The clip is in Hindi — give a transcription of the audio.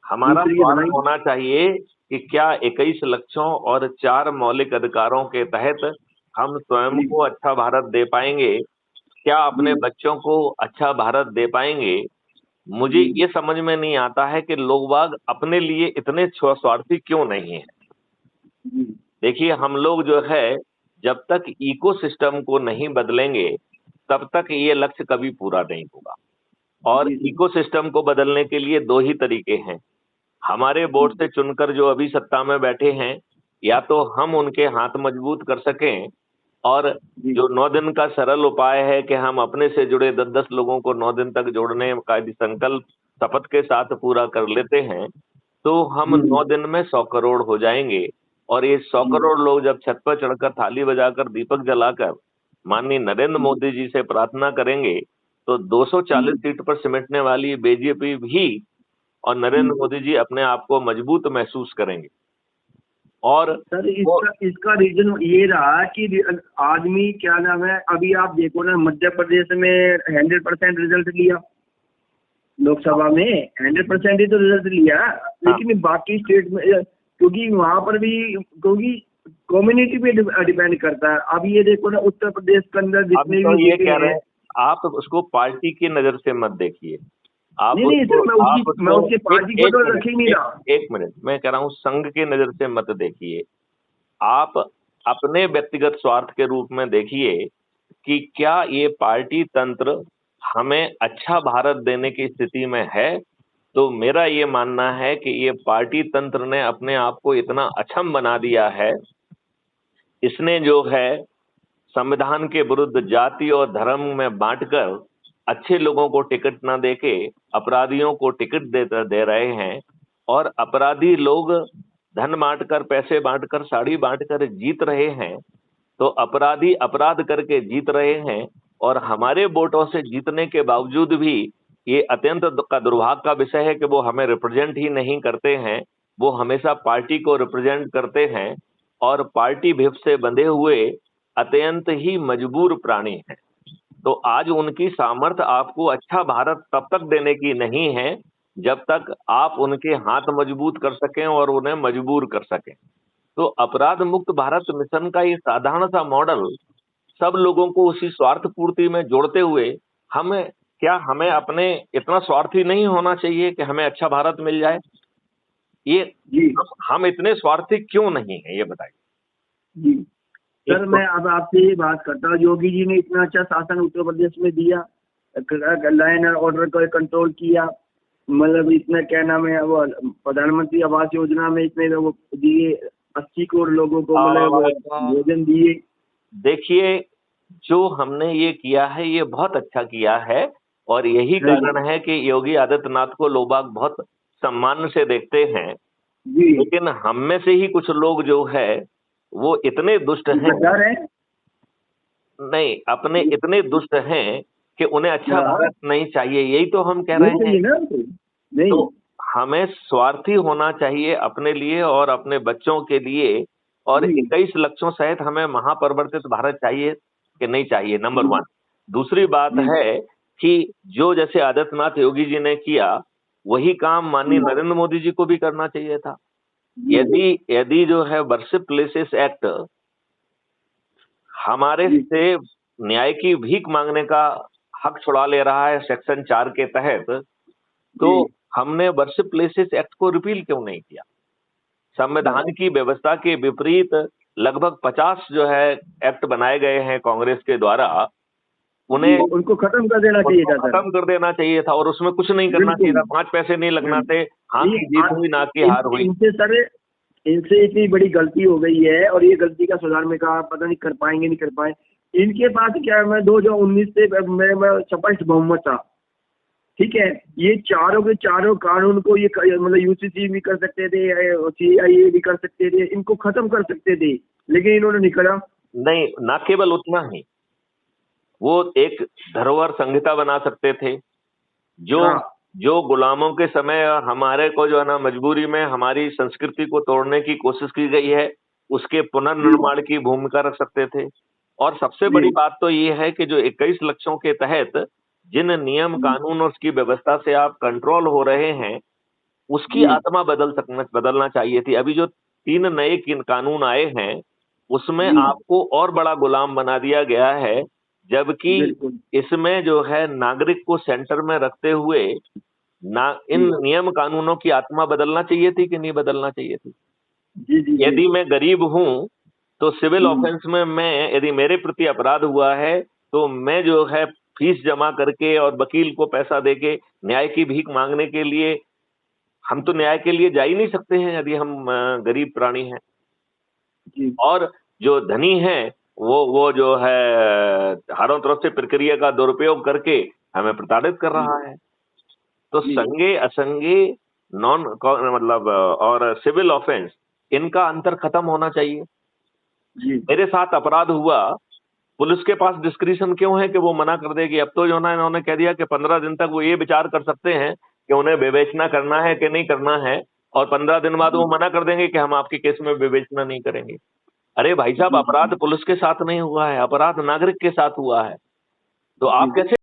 हमारा दूसरी ये सवाल बताइए। होना चाहिए कि क्या 21 लक्षों और 4 मौलिक अधिकारों के तहत हम स्वयं जी को अच्छा भारत दे पाएंगे? क्या जी अपने बच्चों को अच्छा भारत दे पाएंगे? मुझे जी ये समझ में नहीं आता है कि लोग बाग अपने लिए इतने स्वार्थी क्यों नहीं है। जी देखिए, हम लोग जो है, जब तक इकोसिस्टम को नहीं बदलेंगे तब तक ये लक्ष्य कभी पूरा नहीं होगा। और जी जी इकोसिस्टम को बदलने के लिए दो ही तरीके हैं। हमारे बोर्ड से चुनकर जो अभी सत्ता में बैठे हैं, या तो हम उनके हाथ मजबूत कर सकें, और जी जो 9 दिन का सरल उपाय है कि हम अपने से जुड़े 10-10 लोगों को 9 दिन तक जोड़ने का यदि संकल्प शपथ के साथ पूरा कर लेते हैं, तो हम जी 9 दिन में 100 करोड़ हो जाएंगे। और ये 100 करोड़ लोग जब छत पर चढ़कर थाली बजाकर दीपक जलाकर माननीय नरेंद्र जी मोदी जी से प्रार्थना करेंगे, तो 240 जी सीट पर सिमटने वाली बीजेपी भी और जी। नरेंद्र मोदी जी अपने आप को मजबूत महसूस करेंगे। और सर वो इसका इसका रीजन ये रहा कि आदमी क्या नाम है, अभी आप देखो ना, मध्य प्रदेश में 100% रिजल्ट लिया, लोकसभा में 100% ही तो रिजल्ट लिया। हाँ, लेकिन बाकी स्टेट में क्योंकि वहां पर भी, क्योंकि कम्युनिटी पे डिपेंड करता है। अब ये देखो ना, उत्तर प्रदेश के अंदर हम जितने तो भी ये कह जगह रहे हैं। हैं, आप उसको पार्टी की नजर से मत देखिए। आप नहीं नहीं उसको सर, आप मैं उसको उसकी एक पार्टी को एक तो मिनट रख ही नहीं एक रहा। एक मिनट मैं कह रहा हूँ, संघ के नजर से मत देखिए। आप अपने व्यक्तिगत स्वार्थ के रूप में देखिए कि क्या ये पार्टी तंत्र हमें अच्छा भारत देने की स्थिति में है। तो मेरा ये मानना है कि ये पार्टी तंत्र ने अपने आप को इतना अक्षम बना दिया है। इसने जो है, संविधान के विरुद्ध जाति और धर्म में बांटकर अच्छे लोगों को टिकट न देके अपराधियों को टिकट दे रहे हैं। और अपराधी लोग धन बांटकर, पैसे बांटकर, साड़ी बांटकर जीत रहे हैं। तो अपराधी अपराध करके जीत रहे हैं। और हमारे वोटों से जीतने के बावजूद भी ये अत्यंत का दुर्भाग्य का विषय है कि वो हमें रिप्रेजेंट ही नहीं करते हैं। वो हमेशा पार्टी को रिप्रेजेंट करते हैं, और पार्टी भिप से बंधे हुए अत्यंत ही मजबूर प्राणी हैं। तो आज उनकी सामर्थ्य आपको अच्छा भारत तब तक देने की नहीं है जब तक आप उनके हाथ मजबूत कर सकें और उन्हें मजबूर कर सकें। तो अपराध मुक्त भारत मिशन का ये साधारण सा मॉडल सब लोगों को उसी स्वार्थ पूर्ति में जोड़ते हुए, हमें क्या हमें अपने इतना स्वार्थी नहीं होना चाहिए कि हमें अच्छा भारत मिल जाए? ये जी हम इतने स्वार्थी क्यों नहीं है, ये बताइए। जी एक सर, तो मैं अब आपसे ये बात करता हूँ, योगी जी ने इतना अच्छा शासन उत्तर प्रदेश में दिया, लाइन एंड ऑर्डर को कंट्रोल किया, मतलब इतना क्या नाम है वो, प्रधानमंत्री आवास योजना में इतने वो दिए, 80 करोड़ लोगों को मतलब भोजन दिए। देखिए, जो हमने ये किया है ये बहुत अच्छा किया है। और यही हाँ जी कारण है कि योगी आदित्यनाथ को लोग बाग बहुत सम्मान से देखते हैं। जी। लेकिन हम में से ही कुछ लोग जो है, वो इतने दुष्ट ये हैं। गद्दार है। नहीं, अपने इतने दुष्ट हैं कि उन्हें अच्छा हाँ, भारत नहीं चाहिए, यही तो हम कह नहीं रहे हैं। चाहिए ना उनको। तो नहीं। हमें स्वार्थी होना चाहिए अपने लिए और अपने बच्चों के लिए। और जी 21 लक्षों सहित हमें महापरिवर्तित भारत चाहिए कि नहीं चाहिए, नंबर जी 1। दूसरी बात जी है कि जो जैसे आदित्यनाथ योगी जी ने किया, वही काम माननीय जी नरेंद्र मोदी जी को भी करना चाहिए था। जी यदि यदि जो है वर्शिप प्लेसेस एक्ट हमारे जी से न्याय की भीख मांगने का हक छुड़ा ले रहा है सेक्शन 4 के तहत, तो जी हमने वर्शिप प्लेसेस एक्ट को रिपील क्यों नहीं किया? हाँ। संविधान की व्यवस्था के विपरीत लगभग 50 जो है एक्ट बनाए गए हैं कांग्रेस के द्वारा। जी उन्हें उनको खत्म कर देना चाहिए उनको था सर। खत्म कर देना चाहिए था, और उसमें कुछ नहीं करना चाहिए बिल्कुल। था, 5 पैसे नहीं लगना थे। हाँ ये की जीत हुई, ना की हार हुई। इनसे सर, इनसे इतनी बड़ी गलती हो गई है, और ये गलती का सुधार में कहा पता नहीं कर पाएंगे नहीं कर पाए। इनके पास क्या है, मैं 2019 से मैं स्पष्ट बहुमत था। ठीक है, ये चारों के चारों कानून को ये मतलब यूसीसी भी कर सकते थे, सीआईए भी कर सकते थे, इनको खत्म कर सकते थे, लेकिन इन्होंने नहीं करा। नहीं, ना केवल उतना ही, वो एक धरोहर संहिता बना सकते थे। जो हाँ जो गुलामों के समय हमारे को जो है ना मजबूरी में हमारी संस्कृति को तोड़ने की कोशिश की गई है, उसके जी पुनर्निर्माण की भूमिका रख सकते थे। और सबसे जी बड़ी बात तो ये है कि जो 21 लक्षों के तहत जिन नियम जी कानून और उसकी व्यवस्था से आप कंट्रोल हो रहे हैं, उसकी जी आत्मा बदलना चाहिए थी। अभी जो 3 नए कानून आए हैं, उसमें जी आपको और बड़ा गुलाम बना दिया गया है, जबकि बिल्कुल। इसमें जो है नागरिक को सेंटर में रखते हुए ना इन जी नियम कानूनों की आत्मा बदलना चाहिए थी कि नहीं बदलना चाहिए थी? जी जी जी। यदि मैं गरीब हूं तो सिविल हम्म, ऑफेंस में मैं यदि मेरे प्रति अपराध हुआ है तो मैं जो है फीस जमा करके और वकील को पैसा देके न्याय की भीख मांगने के लिए हम तो न्याय के लिए जा ही नहीं सकते हैं यदि हम गरीब प्राणी हैं। जी और जो धनी है वो जो है हरों तरफ से प्रक्रिया का दुरुपयोग करके हमें प्रताड़ित कर जी रहा है। तो जी संज्ञेय असंज्ञेय नॉन मतलब और सिविल ऑफेंस इनका अंतर खत्म होना चाहिए। जी मेरे साथ अपराध हुआ, पुलिस के पास डिस्क्रिशन क्यों है कि वो मना कर देगी? अब तो जो ना इन्होंने कह दिया कि 15 दिन तक वो ये विचार कर सकते हैं कि उन्हें विवेचना करना है कि नहीं करना है, और 15 दिन बाद वो जी मना कर देंगे कि हम आपके केस में विवेचना नहीं करेंगे। अरे भाई साहब, जी जी अपराध पुलिस के साथ नहीं हुआ है, अपराध नागरिक के साथ हुआ है। तो आप जी कैसे